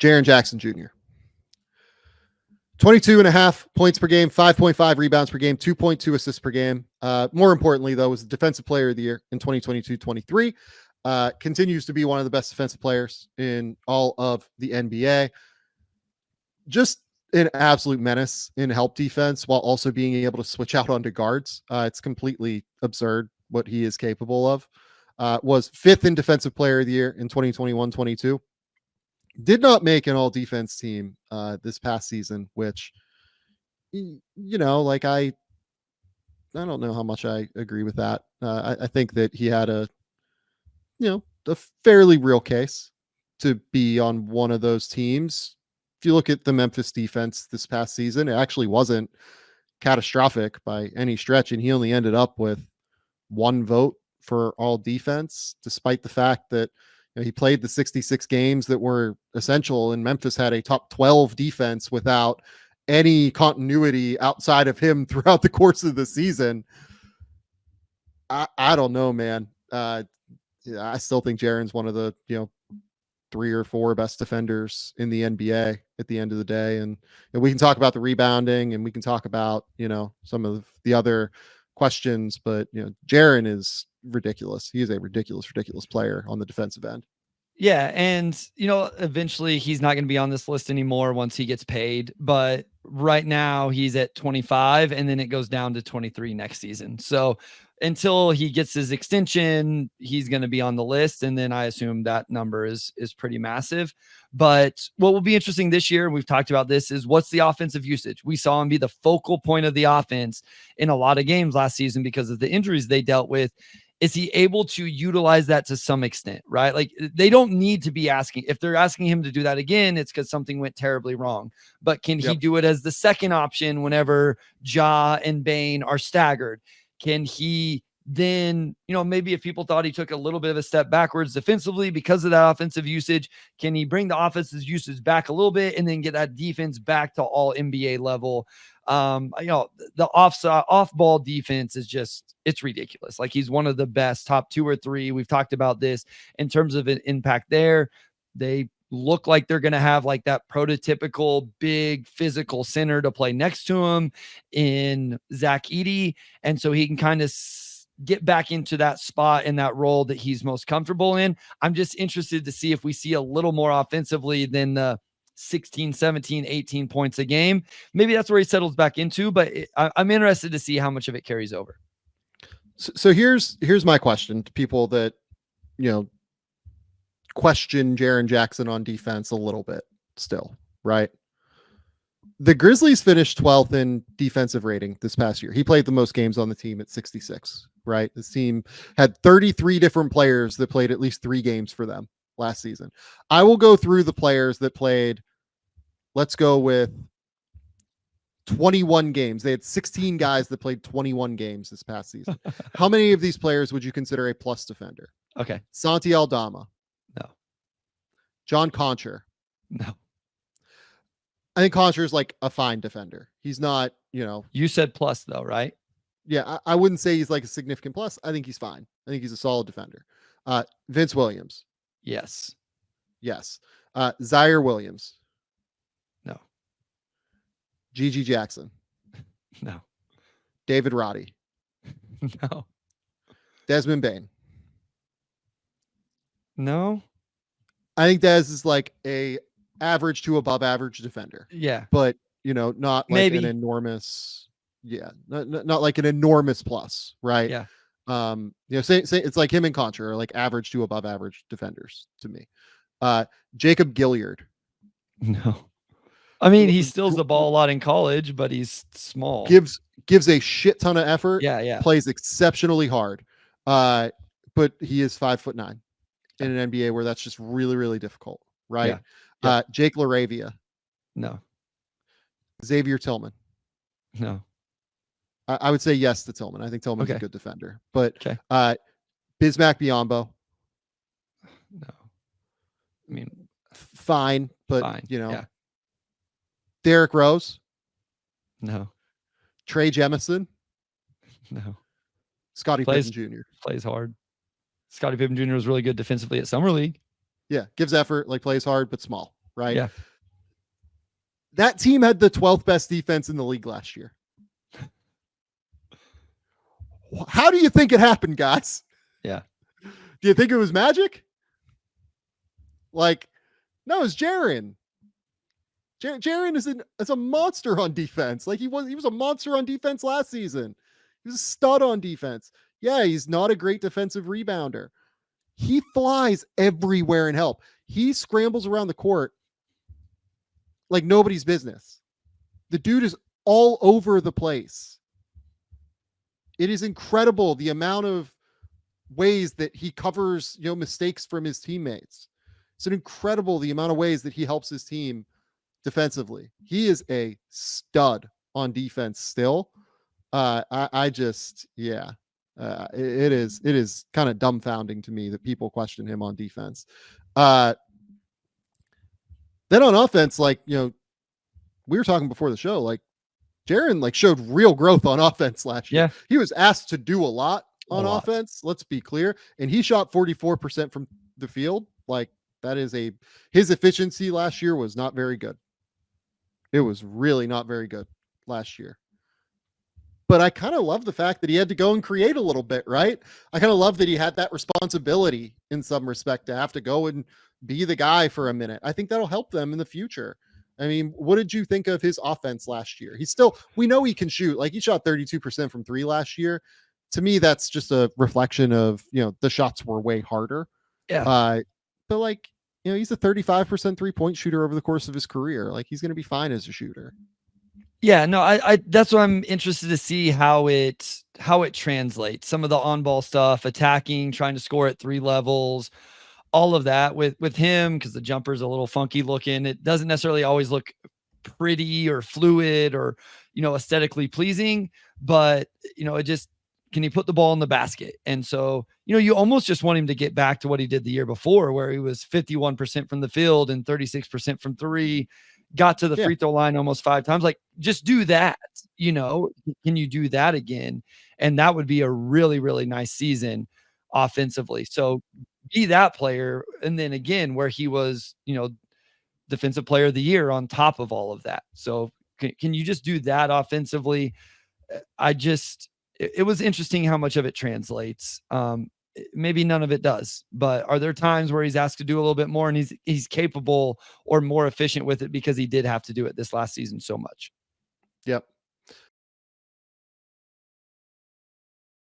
Jaren Jackson Jr. 22.5 points per game, 5.5 rebounds per game, 2.2 assists per game. More importantly, though, was the defensive player of the year in 2022-23. Continues to be one of the best defensive players in all of the NBA. Just an absolute menace in help defense while also being able to switch out onto guards. It's completely absurd what he is capable of. Was 5th in defensive player of the year in 2021-22. Did not make an all defense team this past season, which, like I don't know how much I agree with that. I think that he had a fairly real case to be on one of those teams. If you look at the Memphis defense this past season, it actually wasn't catastrophic by any stretch. And he only ended up with 1 vote for all defense, despite the fact that he played the 66 games that were essential, and Memphis had a top 12 defense without any continuity outside of him throughout the course of the season. I don't know, man. I still think Jaren's one of the 3 or 4 best defenders in the NBA at the end of the day, and we can talk about the rebounding, and we can talk about some of the other questions, but Jaren is ridiculous. He is a ridiculous player on the defensive end. Yeah. And, eventually he's not going to be on this list anymore once he gets paid. But right now he's at 25 and then it goes down to 23 next season. So until he gets his extension, he's going to be on the list. And then I assume that number is pretty massive. But what will be interesting this year, and we've talked about this, is what's the offensive usage? We saw him be the focal point of the offense in a lot of games last season because of the injuries they dealt with. Is he able to utilize that to some extent, right? Like, they don't need to be asking. If they're asking him to do that again, it's because something went terribly wrong. But can he do it as the second option whenever Ja and Bane are staggered? Can he then, maybe if people thought he took a little bit of a step backwards defensively because of that offensive usage, can he bring the offensive usage back a little bit and then get that defense back to all NBA level? The off ball defense is it's ridiculous. Like, he's one of the best, top 2 or 3. We've talked about this in terms of an impact there. They look like they're going to have like that prototypical big physical center to play next to him in Zach Edey. And so he can kind of get back into that spot in that role that he's most comfortable in. I'm just interested to see if we see a little more offensively than the 16, 17, 18 points a game. Maybe that's where he settles back into, but I'm interested to see how much of it carries over. So here's my question to people that, question Jaren Jackson on defense a little bit still, right? The Grizzlies finished 12th in defensive rating this past year. He played the most games on the team at 66, right? This team had 33 different players that played at least 3 games for them last season. I will go through the players that played. Let's go with 21 games. They had 16 guys that played 21 games this past season. How many of these players would you consider a plus defender? Okay. Santi Aldama. No. John Concher. No. I think Concher is like a fine defender. He's not, You said plus though, right? Yeah, I wouldn't say he's like a significant plus. I think he's fine. I think he's a solid defender. Vince Williams. Yes. Yes. Zaire Williams. No. Gigi Jackson. No. David Roddy. No. Desmond Bane. No. I think Des is like a average to above average defender. Yeah. But, not like an enormous, not like an enormous plus, right? Yeah. Say it's like him and Contra are like average to above average defenders to me. Jacob Gilliard. No. I mean, he steals the ball a lot in college, but he's small. Gives a shit ton of effort. Yeah. Plays exceptionally hard. But he is 5'9" in an NBA where that's just really, really difficult, right? Yeah. Jake LaRavia. No. Xavier Tillman. No. I would say yes to Tillman. I think Tillman's a good defender. But Bismack Biyombo. No. I mean, fine, but Yeah. Derrick Rose. No. Trey Jemison. No. Scottie Pippen Jr. Plays hard. Scottie Pippen Jr. was really good defensively at Summer League. Yeah, gives effort, like plays hard, but small. right? Yeah. That team had the 12th best defense in the league last year. How do you think it happened, guys? Yeah. Do you think it was magic? Like, no, it's Jaren. Jaren is a monster on defense. Like he was a monster on defense last season. He was a stud on defense. Yeah, he's not a great defensive rebounder. He flies everywhere in help. He scrambles around the court like nobody's business. The dude is all over the place. It is incredible the amount of ways that he covers, mistakes from his teammates. It's incredible the amount of ways that he helps his team defensively. He is a stud on defense still. It is kind of dumbfounding to me that people question him on defense. Then on offense, we were talking before the show, like Jaren showed real growth on offense last year. Yeah. He was asked to do a lot on offense. Let's be clear. And he shot 44% from the field. Like that is his efficiency last year was not very good. It was really not very good last year. But I kind of love the fact that he had to go and create a little bit, right? I kind of love that he had that responsibility in some respect to have to go and be the guy for a minute. I think that'll help them in the future. I mean, what did you think of his offense last year? We know he can shoot. Like he shot 32% from three last year. To me, that's just a reflection of, the shots were way harder. Yeah. But he's a 35% 3-point shooter over the course of his career. Like he's going to be fine as a shooter. Yeah, no, I that's what I'm interested to see how it translates. Some of the on-ball stuff, attacking, trying to score at 3 levels, all of that with him, because the jumper's a little funky looking. It doesn't necessarily always look pretty or fluid or, aesthetically pleasing, but it just, can he put the ball in the basket? And so, you almost just want him to get back to what he did the year before, where he was 51% from the field and 36% from 3, got to the free throw line almost 5 times. Like, just do that. Can you do that again? And that would be a really, really nice season offensively. So be that player. And then again, where he was, defensive player of the year on top of all of that. So can you just do that offensively? It was interesting how much of it translates. Maybe none of it does, but are there times where he's asked to do a little bit more and he's capable or more efficient with it because he did have to do it this last season so much? Yep.